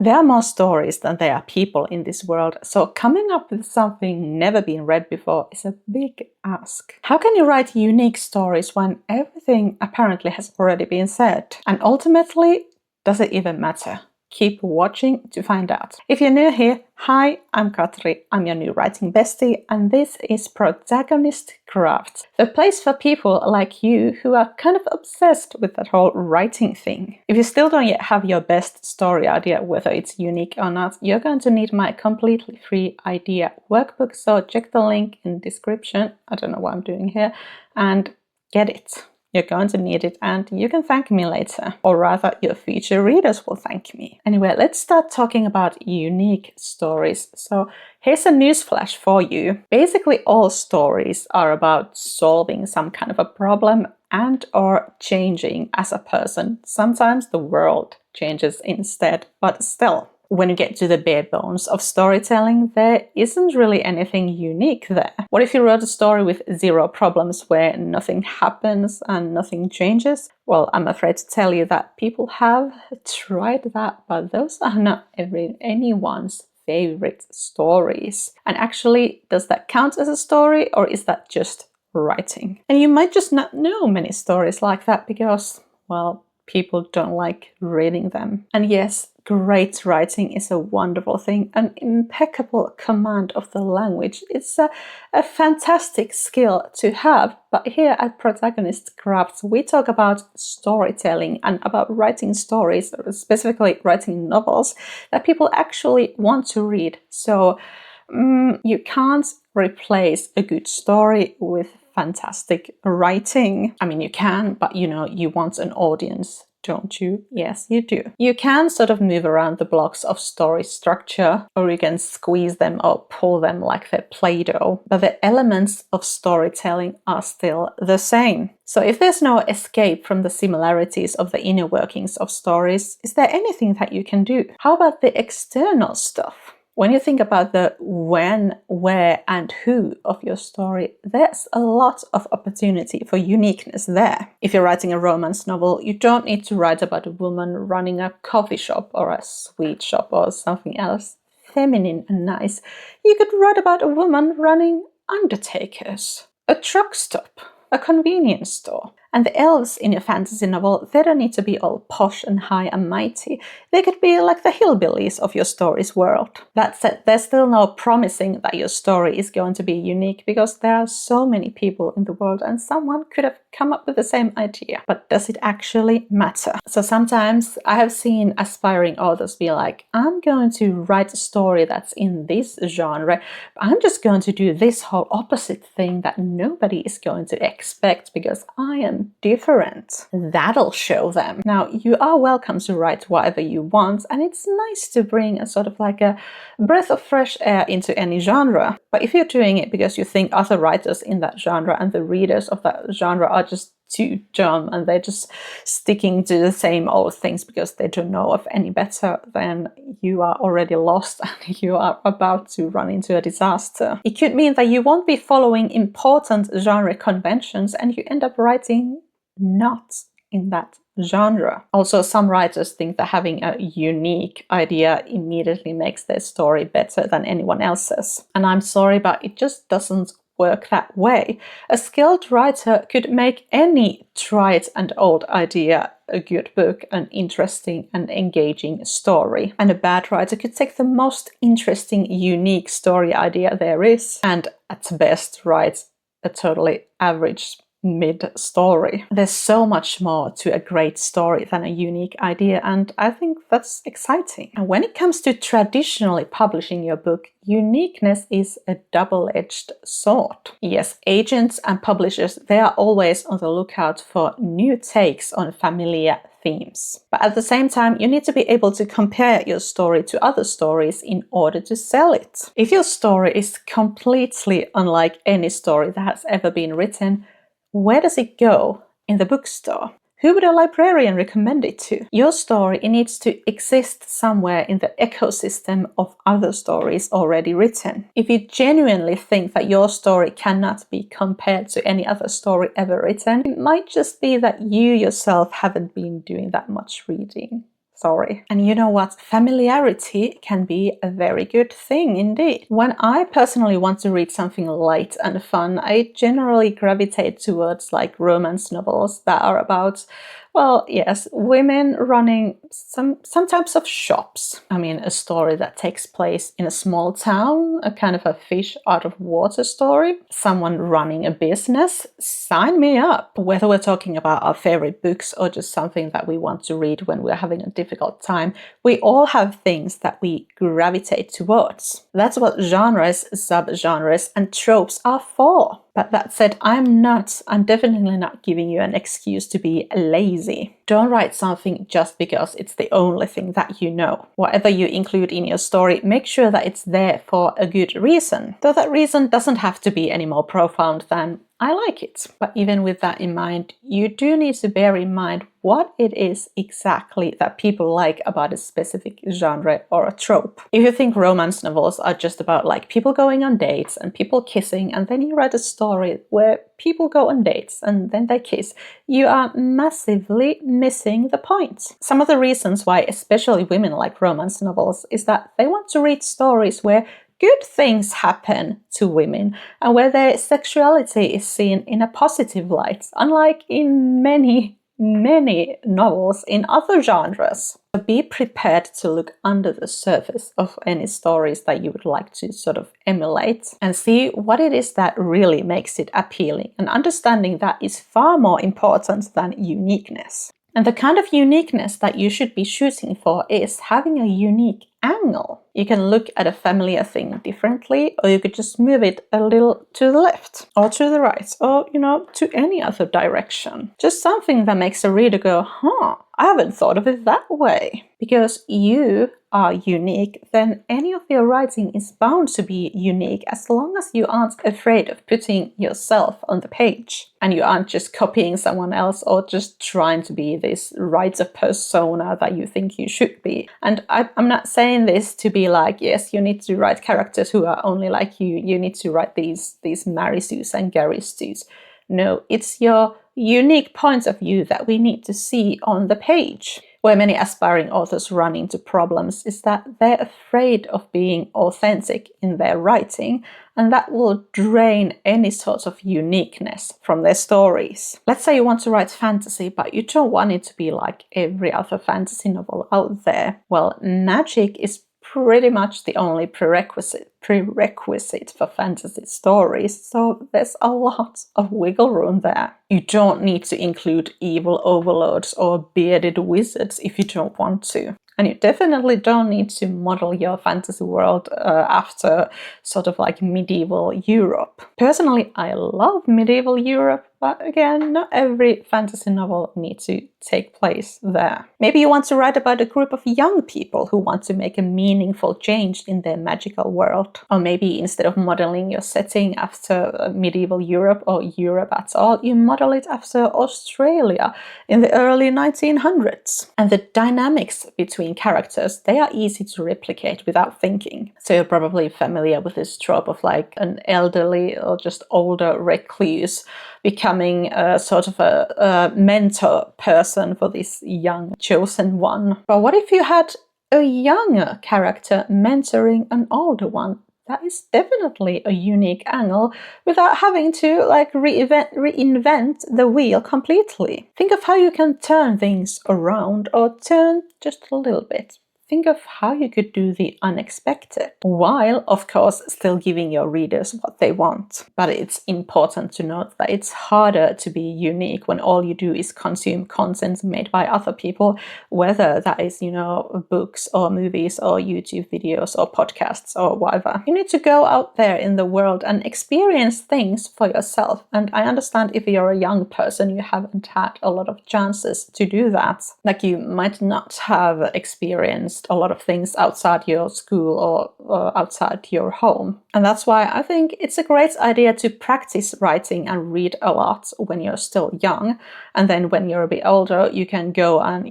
There are more stories than there are people in this world, so coming up with something never been read before is a big ask. How can you write unique stories when everything apparently has already been said? And ultimately, does it even matter? Keep watching to find out. If you're new here, hi, I'm Katri, I'm your new writing bestie, and this is Protagonist Craft, the place for people like you who are kind of obsessed with that whole writing thing. If you still don't yet have your best story idea, whether it's unique or not, you're going to need my completely free idea workbook, so check the link in the description, I don't know what I'm doing here, and get it. You're going to need it and you can thank me later, or rather your future readers will thank me. Anyway, let's start talking about unique stories. So here's a newsflash for you. Basically all stories are about solving some kind of a problem and or changing as a person. Sometimes the world changes instead, but still. When you get to the bare bones of storytelling, there isn't really anything unique there. What if you wrote a story with zero problems where nothing happens and nothing changes? Well, I'm afraid to tell you that people have tried that, but those are not anyone's favorite stories. And actually, does that count as a story or is that just writing? And you might just not know many stories like that because, well, people don't like reading them. And yes, great writing is a wonderful thing. An impeccable command of the language. It's a fantastic skill to have. But here at Protagonist Crafts, we talk about storytelling and about writing stories, specifically writing novels that people actually want to read. So you can't replace a good story with fantastic writing. I mean, you can, but you want an audience, don't you? Yes, you do. You can sort of move around the blocks of story structure, or you can squeeze them or pull them like they're Play-Doh, but the elements of storytelling are still the same. So if there's no escape from the similarities of the inner workings of stories, is there anything that you can do? How about the external stuff? When you think about the when, where, and who of your story, there's a lot of opportunity for uniqueness there. If you're writing a romance novel, you don't need to write about a woman running a coffee shop or a sweet shop or something else feminine and nice. You could write about a woman running undertakers, a truck stop, a convenience store. And the elves in your fantasy novel, they don't need to be all posh and high and mighty. They could be like the hillbillies of your story's world. That said, there's still no promising that your story is going to be unique because there are so many people in the world and someone could have come up with the same idea. But does it actually matter? So sometimes I have seen aspiring authors be like, I'm going to write a story that's in this genre. I'm just going to do this whole opposite thing that nobody is going to expect because I am different. That'll show them. Now, you are welcome to write whatever you want, and it's nice to bring a sort of like a breath of fresh air into any genre. But if you're doing it because you think other writers in that genre and the readers of that genre are just too dumb and they're just sticking to the same old things because they don't know of any better, then you are already lost and you are about to run into a disaster. It could mean that you won't be following important genre conventions and you end up writing not in that genre. Also, some writers think that having a unique idea immediately makes their story better than anyone else's. And I'm sorry, but it just doesn't work that way. A skilled writer could make any tried and old idea a good book, an interesting and engaging story. And a bad writer could take the most interesting, unique story idea there is and at best write a totally average mid-story. There's so much more to a great story than a unique idea, and I think that's exciting. And when it comes to traditionally publishing your book, uniqueness is a double-edged sword. Yes, agents and publishers, they are always on the lookout for new takes on familiar themes. But at the same time, you need to be able to compare your story to other stories in order to sell it. If your story is completely unlike any story that has ever been written, where does it go in the bookstore? Who would a librarian recommend it to? Your story, it needs to exist somewhere in the ecosystem of other stories already written. If you genuinely think that your story cannot be compared to any other story ever written, it might just be that you yourself haven't been doing that much reading. Sorry. And you know what? Familiarity can be a very good thing indeed. When I personally want to read something light and fun, I generally gravitate towards like romance novels that are about, well, yes, women running some types of shops. I mean, a story that takes place in a small town, a kind of a fish out of water story, someone running a business. Sign me up. Whether we're talking about our favorite books or just something that we want to read when we're having a difficult time, we all have things that we gravitate towards. That's what genres, subgenres, and tropes are for. But that said, I'm definitely not giving you an excuse to be lazy. Don't write something just because it's the only thing that you know. Whatever you include in your story, make sure that it's there for a good reason. Though that reason doesn't have to be any more profound than I like it. But even with that in mind, you do need to bear in mind what it is exactly that people like about a specific genre or a trope. If you think romance novels are just about like people going on dates and people kissing, and then you write a story where people go on dates and then they kiss, you are massively missing the point. Some of the reasons why especially women like romance novels is that they want to read stories where good things happen to women and where their sexuality is seen in a positive light, unlike in many novels in other genres. So be prepared to look under the surface of any stories that you would like to sort of emulate and see what it is that really makes it appealing, and understanding that is far more important than uniqueness. And the kind of uniqueness that you should be shooting for is having a unique angle. You can look at a familiar thing differently, or you could just move it a little to the left or to the right, or, to any other direction. Just something that makes a reader go, I haven't thought of it that way. Because you are unique, then any of your writing is bound to be unique as long as you aren't afraid of putting yourself on the page. And you aren't just copying someone else or just trying to be this writer persona that you think you should be. And I'm not saying this to be like, yes, you need to write characters who are only like you. You need to write these Mary Sues and Gary Stews. No, it's your unique points of view that we need to see on the page. Where many aspiring authors run into problems is that they're afraid of being authentic in their writing, and that will drain any sort of uniqueness from their stories. Let's say you want to write fantasy, but you don't want it to be like every other fantasy novel out there. Well, magic is pretty much the only prerequisite for fantasy stories, so there's a lot of wiggle room there. You don't need to include evil overlords or bearded wizards if you don't want to. And you definitely don't need to model your fantasy world after sort of like medieval Europe. Personally, I love medieval Europe, but again, not every fantasy novel needs to take place there. Maybe you want to write about a group of young people who want to make a meaningful change in their magical world. Or maybe instead of modeling your setting after medieval Europe or Europe at all, you model it after Australia in the early 1900s. And the dynamics between characters, they are easy to replicate without thinking. So you're probably familiar with this trope of like an elderly or just older recluse becoming a sort of a mentor person for this young chosen one. But what if you had a younger character mentoring an older one? That is definitely a unique angle without having to like reinvent the wheel completely. Think of how you can turn things around, or turn just a little bit. Think of how you could do the unexpected, while, of course, still giving your readers what they want. But it's important to note that it's harder to be unique when all you do is consume content made by other people, whether that is, books or movies or YouTube videos or podcasts or whatever. You need to go out there in the world and experience things for yourself. And I understand if you're a young person, you haven't had a lot of chances to do that. Like you might not have experienced a lot of things outside your school or outside your home. And that's why I think it's a great idea to practice writing and read a lot when you're still young. And then when you're a bit older, you can go and,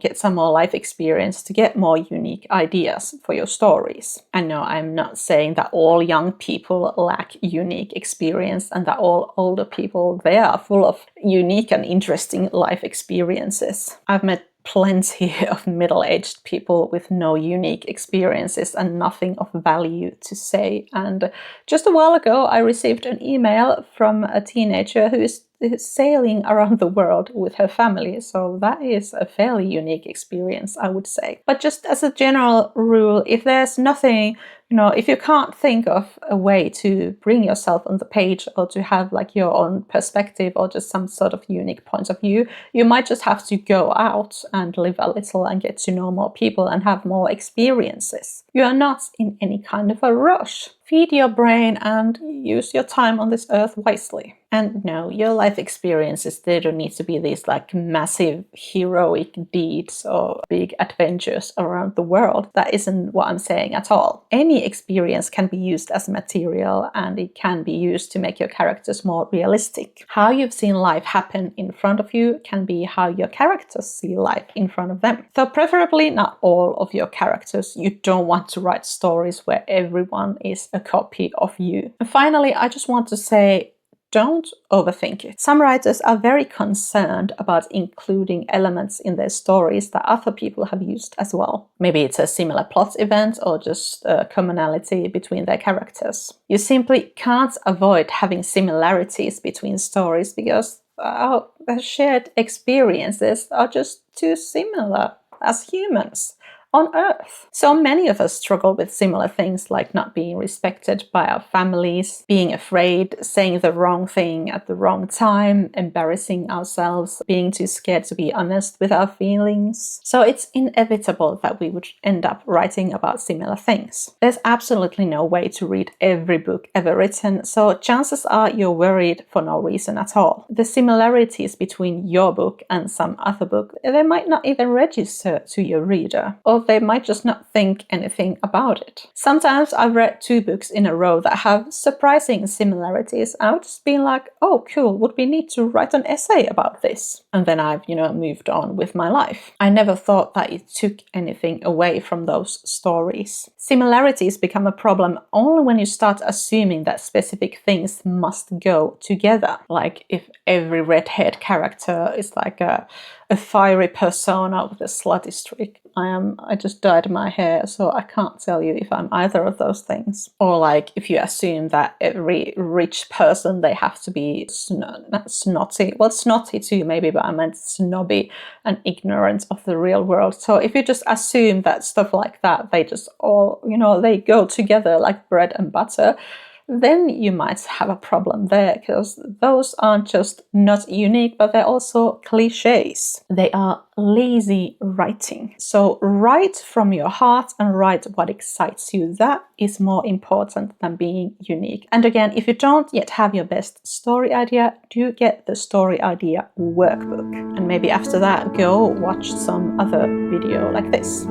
get some more life experience to get more unique ideas for your stories. And no, I'm not saying that all young people lack unique experience and that all older people, they are full of unique and interesting life experiences. I've met plenty of middle-aged people with no unique experiences and nothing of value to say. And just a while ago, I received an email from a teenager who is sailing around the world with her family. So that is a fairly unique experience, I would say. But just as a general rule, if there's nothing, if you can't think of a way to bring yourself on the page or to have like your own perspective or just some sort of unique point of view, you might just have to go out and live a little and get to know more people and have more experiences. You are not in any kind of a rush. Feed your brain and use your time on this earth wisely. And no, your life experiences, they don't need to be these like massive heroic deeds or big adventures around the world. That isn't what I'm saying at all. Any experience can be used as material, and it can be used to make your characters more realistic. How you've seen life happen in front of you can be how your characters see life in front of them. So preferably not all of your characters. You don't want to write stories where everyone is a copy of you. And finally, I just want to say, don't overthink it. Some writers are very concerned about including elements in their stories that other people have used as well. Maybe it's a similar plot event or just a commonality between their characters. You simply can't avoid having similarities between stories because our shared experiences are just too similar as humans on Earth. So many of us struggle with similar things like not being respected by our families, being afraid, saying the wrong thing at the wrong time, embarrassing ourselves, being too scared to be honest with our feelings. So it's inevitable that we would end up writing about similar things. There's absolutely no way to read every book ever written, so chances are you're worried for no reason at all. The similarities between your book and some other book, they might not even register to your reader, or they might just not think anything about it. Sometimes I've read 2 books in a row that have surprising similarities, and I've just been like, oh cool, would we need to write an essay about this? And then I've, moved on with my life. I never thought that it took anything away from those stories. Similarities become a problem only when you start assuming that specific things must go together. Like if every redhead character is like a fiery persona with a slutty streak. I just dyed my hair, so I can't tell you if I'm either of those things. Or like if you assume that every rich person, they have to be not snotty. Well, snotty too maybe, but I meant snobby and ignorant of the real world. So if you just assume that stuff like that, they just all, they go together like bread and butter, then you might have a problem there, because those aren't just not unique, but they're also cliches. They are lazy writing. So write from your heart and write what excites you. That is more important than being unique. And again, if you don't yet have your best story idea, do get the story idea workbook. And maybe after that, go watch some other video like this.